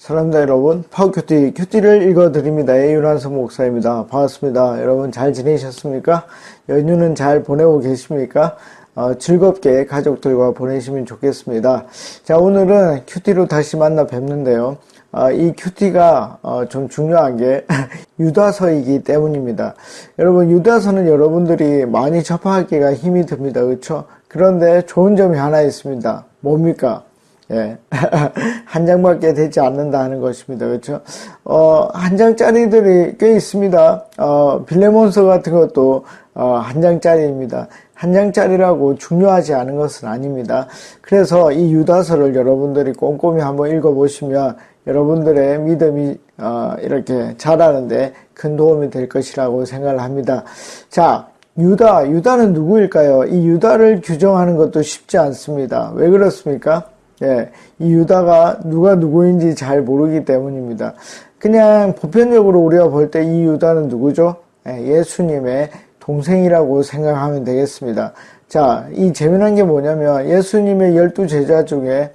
사랑합니다 여러분. 큐티를 읽어드립니다. 윤한석 목사입니다. 반갑습니다. 여러분 잘 지내셨습니까? 연휴는 잘 보내고 계십니까? 즐겁게 가족들과 보내시면 좋겠습니다. 자, 오늘은 큐티로 다시 만나 뵙는데요. 이 큐티가 좀 중요한 게 유다서이기 때문입니다. 여러분, 유다서는 여러분들이 많이 접하기가 힘이 듭니다. 그렇죠? 그런데 좋은 점이 하나 있습니다. 뭡니까? 예. 한 장밖에 되지 않는다 하는 것입니다. 그렇죠? 한 장짜리들이 꽤 있습니다. 빌레몬서 같은 것도 한 장짜리입니다. 한 장짜리라고 중요하지 않은 것은 아닙니다. 그래서 이 유다서를 여러분들이 꼼꼼히 한번 읽어보시면 여러분들의 믿음이 이렇게 자라는데 큰 도움이 될 것이라고 생각을 합니다. 자, 유다는 누구일까요? 이 유다를 규정하는 것도 쉽지 않습니다. 왜 그렇습니까? 예, 이 유다가 누가 누구인지 잘 모르기 때문입니다. 그냥 보편적으로 우리가 볼 때 이 유다는 누구죠? 예수님의 동생이라고 생각하면 되겠습니다. 자, 이 재미난 게 뭐냐면 예수님의 12 제자 중에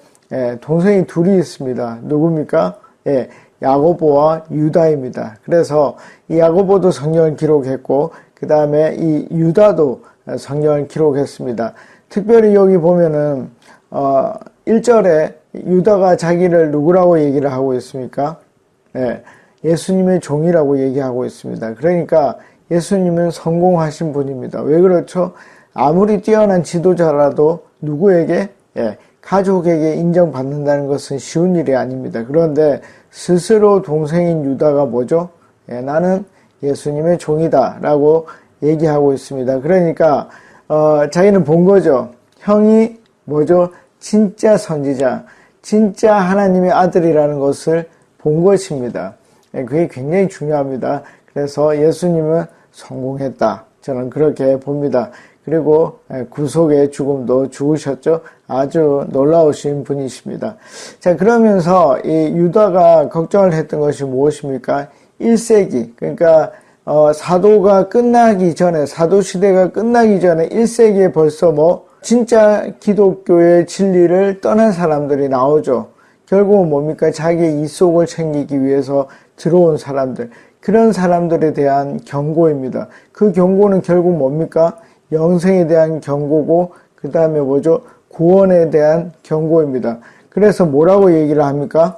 동생이 둘이 있습니다. 누굽니까? 예, 야고보와 유다입니다. 그래서 이 야고보도 성경을 기록했고 그 다음에 이 유다도 성경을 기록했습니다. 특별히 여기 보면은 1절에 유다가 자기를 누구라고 얘기를 하고 있습니까? 예, 예수님의 종이라고 얘기하고 있습니다. 그러니까 예수님은 성공하신 분입니다. 왜 그렇죠? 아무리 뛰어난 지도자라도 누구에게? 예, 가족에게 인정받는다는 것은 쉬운 일이 아닙니다. 그런데 스스로 동생인 유다가 뭐죠? 예, 나는 예수님의 종이다 라고 얘기하고 있습니다. 그러니까 자기는 본 거죠. 형이 뭐죠? 진짜 선지자, 진짜 하나님의 아들이라는 것을 본 것입니다. 그게 굉장히 중요합니다. 그래서 예수님은 성공했다. 저는 그렇게 봅니다. 그리고 구속의 죽음도 죽으셨죠. 아주 놀라우신 분이십니다. 자, 그러면서 이 유다가 걱정을 했던 것이 무엇입니까? 1세기, 그러니까 사도가 끝나기 전에, 사도시대가 끝나기 전에 1세기에 벌써 진짜 기독교의 진리를 떠난 사람들이 나오죠. 결국은 뭡니까? 자기의 이속을 챙기기 위해서 들어온 사람들. 그런 사람들에 대한 경고입니다. 그 경고는 결국 뭡니까? 영생에 대한 경고고 그 다음에 뭐죠? 구원에 대한 경고입니다. 그래서 뭐라고 얘기를 합니까?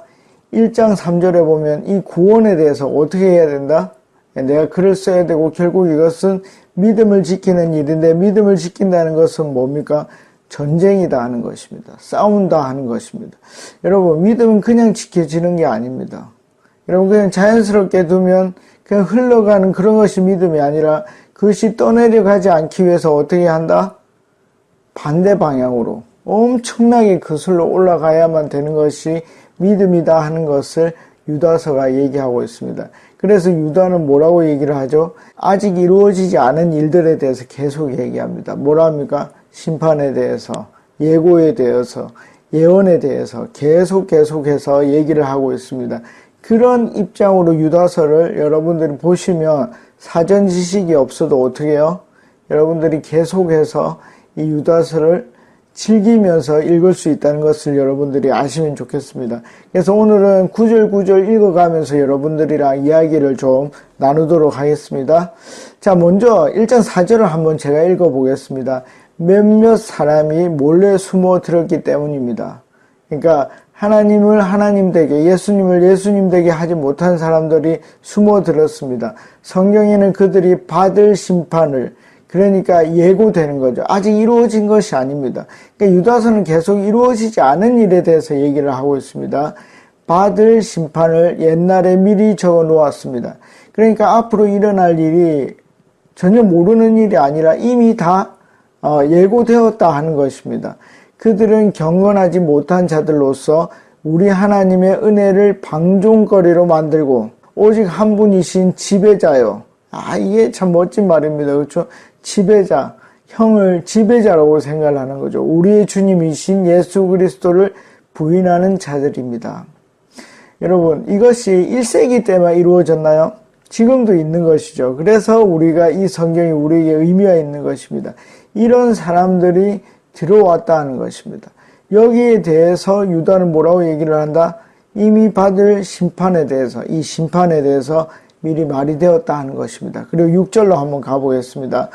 1장 3절에 보면 이 구원에 대해서 어떻게 해야 된다? 내가 글을 써야 되고 결국 이것은 믿음을 지키는 일인데 믿음을 지킨다는 것은 뭡니까? 전쟁이다 하는 것입니다. 싸운다 하는 것입니다. 여러분, 믿음은 그냥 지켜지는 게 아닙니다. 여러분, 그냥 자연스럽게 두면 그냥 흘러가는 그런 것이 믿음이 아니라 그것이 떠내려가지 않기 위해서 어떻게 한다? 반대 방향으로 엄청나게 거슬러 올라가야만 되는 것이 믿음이다 하는 것을 유다서가 얘기하고 있습니다. 그래서 유다는 뭐라고 얘기를 하죠? 아직 이루어지지 않은 일들에 대해서 계속 얘기합니다. 뭐라 합니까? 심판에 대해서, 예고에 대해서, 예언에 대해서 계속해서 얘기를 하고 있습니다. 그런 입장으로 유다서를 여러분들이 보시면 사전 지식이 없어도 어떻게 해요? 여러분들이 계속해서 이 유다서를 즐기면서 읽을 수 있다는 것을 여러분들이 아시면 좋겠습니다. 그래서 오늘은 구절 읽어가면서 여러분들이랑 이야기를 좀 나누도록 하겠습니다. 자, 먼저 1장 4절을 한번 제가 읽어보겠습니다. 몇몇 사람이 몰래 숨어 들었기 때문입니다. 그러니까 하나님을 하나님 되게, 예수님을 예수님 되게 하지 못한 사람들이 숨어 들었습니다. 성경에는 그들이 받을 심판을, 그러니까 예고되는 거죠. 아직 이루어진 것이 아닙니다. 그러니까 유다서는 계속 이루어지지 않은 일에 대해서 얘기를 하고 있습니다. 받을 심판을 옛날에 미리 적어 놓았습니다. 그러니까 앞으로 일어날 일이 전혀 모르는 일이 아니라 이미 다 예고되었다 하는 것입니다. 그들은 경건하지 못한 자들로서 우리 하나님의 은혜를 방종거리로 만들고 오직 한 분이신 지배자요. 이게 참 멋진 말입니다. 그렇죠? 지배자, 형을 지배자라고 생각을 하는 거죠. 우리의 주님이신 예수 그리스도를 부인하는 자들입니다. 여러분, 이것이 1세기 때만 이루어졌나요? 지금도 있는 것이죠. 그래서 우리가 이 성경이 우리에게 의미가 있는 것입니다. 이런 사람들이 들어왔다 하는 것입니다. 여기에 대해서 유다는 뭐라고 얘기를 한다? 이미 받을 심판에 대해서, 이 심판에 대해서 미리 말이 되었다 하는 것입니다. 그리고 6절로 한번 가보겠습니다.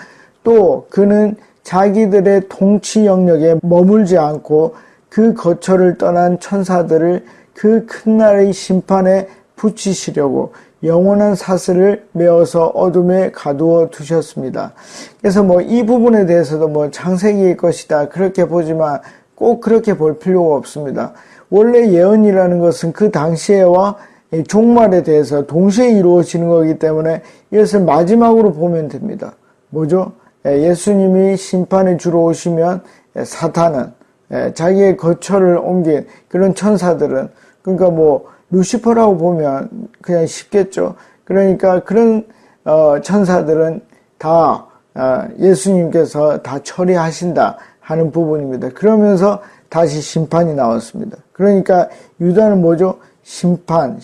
또 그는 자기들의 통치 영역에 머물지 않고 그 거처를 떠난 천사들을 그 큰 날의 심판에 붙이시려고 영원한 사슬을 메어서 어둠에 가두어 두셨습니다. 그래서 이 부분에 대해서도 창세기일 것이다 그렇게 보지만 꼭 그렇게 볼 필요가 없습니다. 원래 예언이라는 것은 그 당시에와 종말에 대해서 동시에 이루어지는 거기 때문에 이것을 마지막으로 보면 됩니다. 뭐죠? 예수님이 심판에 주로 오시면 사탄은 자기의 거처를 옮긴 그런 천사들은, 그러니까 루시퍼라고 보면 그냥 쉽겠죠. 그러니까 그런 천사들은 다 예수님께서 다 처리하신다 하는 부분입니다. 그러면서 다시 심판이 나왔습니다. 그러니까 유다는 뭐죠? 심판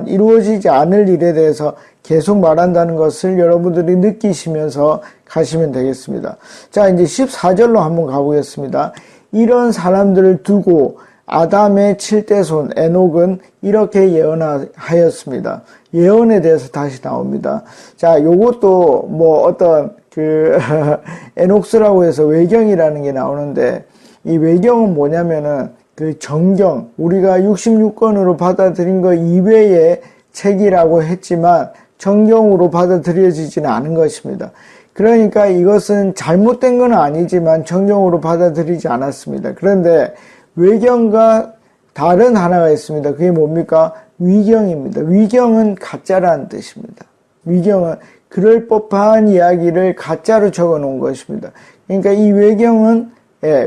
이루어지지 않을 일에 대해서 계속 말한다는 것을 여러분들이 느끼시면서 가시면 되겠습니다. 자, 이제 14절로 한번 가보겠습니다. 이런 사람들을 두고 아담의 7대손 에녹은 이렇게 예언하였습니다. 예언에 대해서 다시 나옵니다. 자, 요것도 어떤 에녹스라고 해서 외경이라는 게 나오는데, 이 외경은 뭐냐면은 그 정경, 우리가 66권으로 받아들인 거 이외의 책이라고 했지만 정경으로 받아들여지지는 않은 것입니다. 그러니까 이것은 잘못된 건 아니지만 정경으로 받아들이지 않았습니다. 그런데 외경과 다른 하나가 있습니다. 그게 뭡니까? 위경입니다. 위경은 가짜라는 뜻입니다. 위경은 그럴 법한 이야기를 가짜로 적어 놓은 것입니다. 그러니까 이 외경은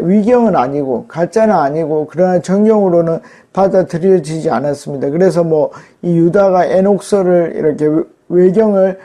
위경은 아니고 가짜는 아니고 그러나 정경으로는 받아들여지지 않았습니다. 그래서 이 유다가 에녹서를 이렇게 외경을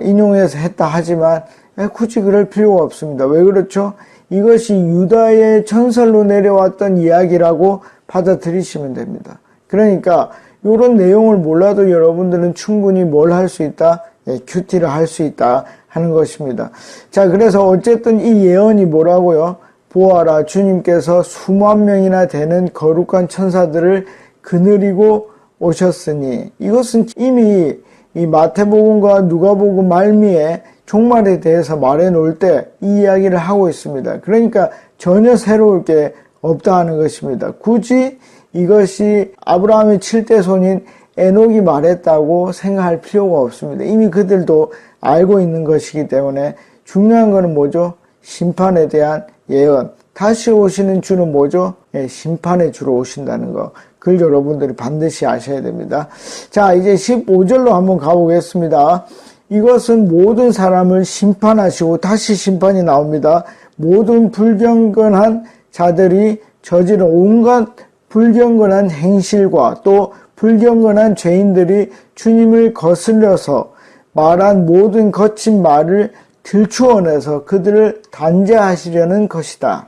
인용해서 했다 하지만 굳이 그럴 필요가 없습니다. 왜 그렇죠? 이것이 유다의 전설로 내려왔던 이야기라고 받아들이시면 됩니다. 그러니까 이런 내용을 몰라도 여러분들은 충분히 뭘 할 수 있다? 큐티를 할 수 있다 하는 것입니다. 자, 그래서 어쨌든 이 예언이 뭐라고요? 보아라, 주님께서 수만 명이나 되는 거룩한 천사들을 거느리고 오셨으니, 이것은 이미 이 마태복음과 누가복음 말미에 종말에 대해서 말해 놓을 때 이 이야기를 하고 있습니다. 그러니까 전혀 새로울 게 없다 하는 것입니다. 굳이 이것이 아브라함의 7대손인 에녹이 말했다고 생각할 필요가 없습니다. 이미 그들도 알고 있는 것이기 때문에 중요한 것은 뭐죠? 심판에 대한 예언. 다시 오시는 주는 뭐죠? 심판의 주로 오신다는 거. 그걸 여러분들이 반드시 아셔야 됩니다. 자, 이제 15절로 한번 가보겠습니다. 이것은 모든 사람을 심판하시고, 다시 심판이 나옵니다. 모든 불경건한 자들이 저지른 온갖 불경건한 행실과 또 불경건한 죄인들이 주님을 거슬려서 말한 모든 거친 말을 들추어내서 그들을 단죄하시려는 것이다.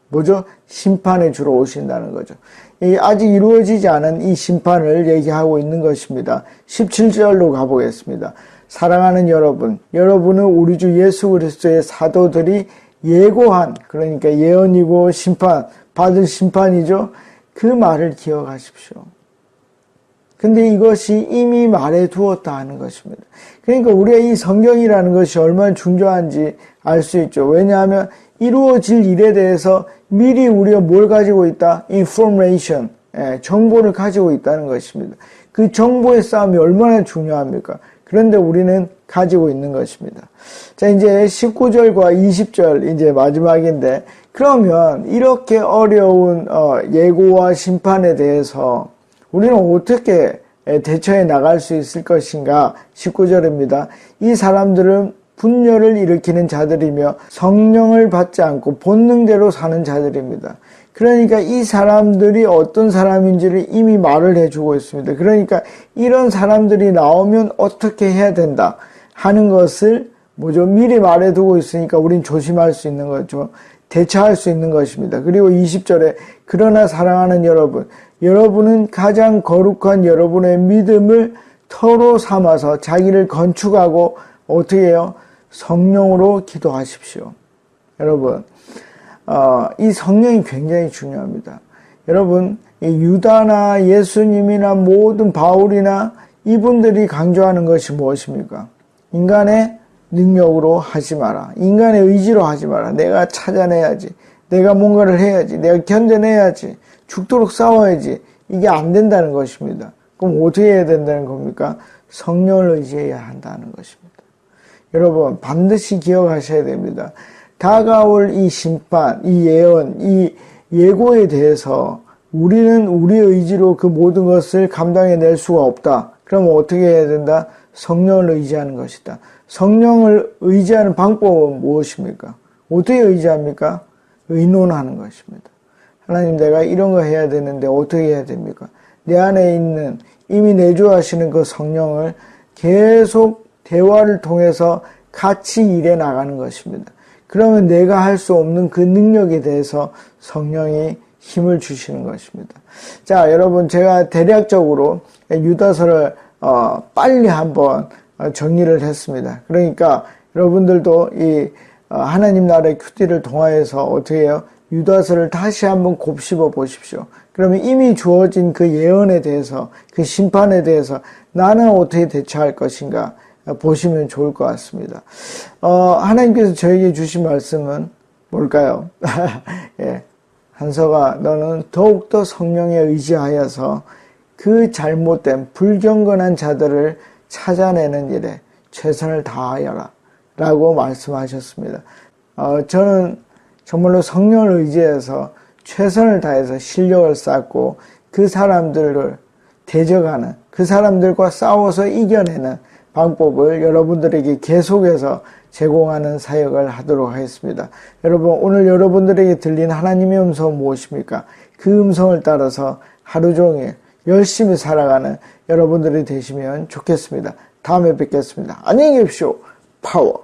뭐죠? 심판에 주로 오신다는 거죠. 아직 이루어지지 않은 이 심판을 얘기하고 있는 것입니다. 17절로 가보겠습니다. 사랑하는 여러분, 여러분은 우리 주 예수 그리스도의 사도들이 예고한, 그러니까 예언이고 심판, 받을 심판이죠. 그 말을 기억하십시오. 근데 이것이 이미 말해 두었다 하는 것입니다. 그러니까 우리가 이 성경이라는 것이 얼마나 중요한지 알 수 있죠. 왜냐하면 이루어질 일에 대해서 미리 우리가 뭘 가지고 있다? information, 정보를 가지고 있다는 것입니다. 그 정보의 싸움이 얼마나 중요합니까? 그런데 우리는 가지고 있는 것입니다. 자, 이제 19절과 20절 이제 마지막인데, 그러면 이렇게 어려운 예고와 심판에 대해서 우리는 어떻게 대처해 나갈 수 있을 것인가? 19절입니다. 이 사람들은 분열을 일으키는 자들이며 성령을 받지 않고 본능대로 사는 자들입니다. 그러니까 이 사람들이 어떤 사람인지를 이미 말을 해주고 있습니다. 그러니까 이런 사람들이 나오면 어떻게 해야 된다 하는 것을 미리 말해두고 있으니까 우린 조심할 수 있는 거죠. 대처할 수 있는 것입니다. 그리고 20절에 그러나 사랑하는 여러분, 여러분은 가장 거룩한 여러분의 믿음을 터로 삼아서 자기를 건축하고 어떻게 해요? 성령으로 기도하십시오. 여러분, 이 성령이 굉장히 중요합니다. 여러분, 이 유다나 예수님이나 모든 바울이나 이분들이 강조하는 것이 무엇입니까? 인간의 능력으로 하지 마라. 인간의 의지로 하지 마라. 내가 찾아내야지. 내가 뭔가를 해야지. 내가 견뎌내야지. 죽도록 싸워야지. 이게 안 된다는 것입니다. 그럼 어떻게 해야 된다는 겁니까? 성령을 의지해야 한다는 것입니다. 여러분, 반드시 기억하셔야 됩니다. 다가올 이 심판, 이 예언, 이 예고에 대해서 우리는 우리 의지로 그 모든 것을 감당해낼 수가 없다. 그럼 어떻게 해야 된다? 성령을 의지하는 것이다. 성령을 의지하는 방법은 무엇입니까? 어떻게 의지합니까? 의논하는 것입니다. 하나님, 내가 이런 거 해야 되는데 어떻게 해야 됩니까? 내 안에 있는 이미 내주하시는 그 성령을 계속 대화를 통해서 같이 일해 나가는 것입니다. 그러면 내가 할 수 없는 그 능력에 대해서 성령이 힘을 주시는 것입니다. 자, 여러분, 제가 대략적으로 유다서를 빨리 한번 정리를 했습니다. 그러니까 여러분들도 이 하나님 나라의 큐티를 통하여서 어떻게 해요? 유다서를 다시 한번 곱씹어 보십시오. 그러면 이미 주어진 그 예언에 대해서, 그 심판에 대해서 나는 어떻게 대처할 것인가 보시면 좋을 것 같습니다. 하나님께서 저에게 주신 말씀은 뭘까요? 예. 한서가, 너는 더욱더 성령에 의지하여서 그 잘못된 불경건한 자들을 찾아내는 일에 최선을 다하여라 라고 말씀하셨습니다. 저는 정말로 성령을 의지해서 최선을 다해서 실력을 쌓고 그 사람들을 대적하는, 그 사람들과 싸워서 이겨내는 방법을 여러분들에게 계속해서 제공하는 사역을 하도록 하겠습니다. 여러분, 오늘 여러분들에게 들린 하나님의 음성은 무엇입니까? 그 음성을 따라서 하루 종일 열심히 살아가는 여러분들이 되시면 좋겠습니다. 다음에 뵙겠습니다. 안녕히 계십시오. 파워.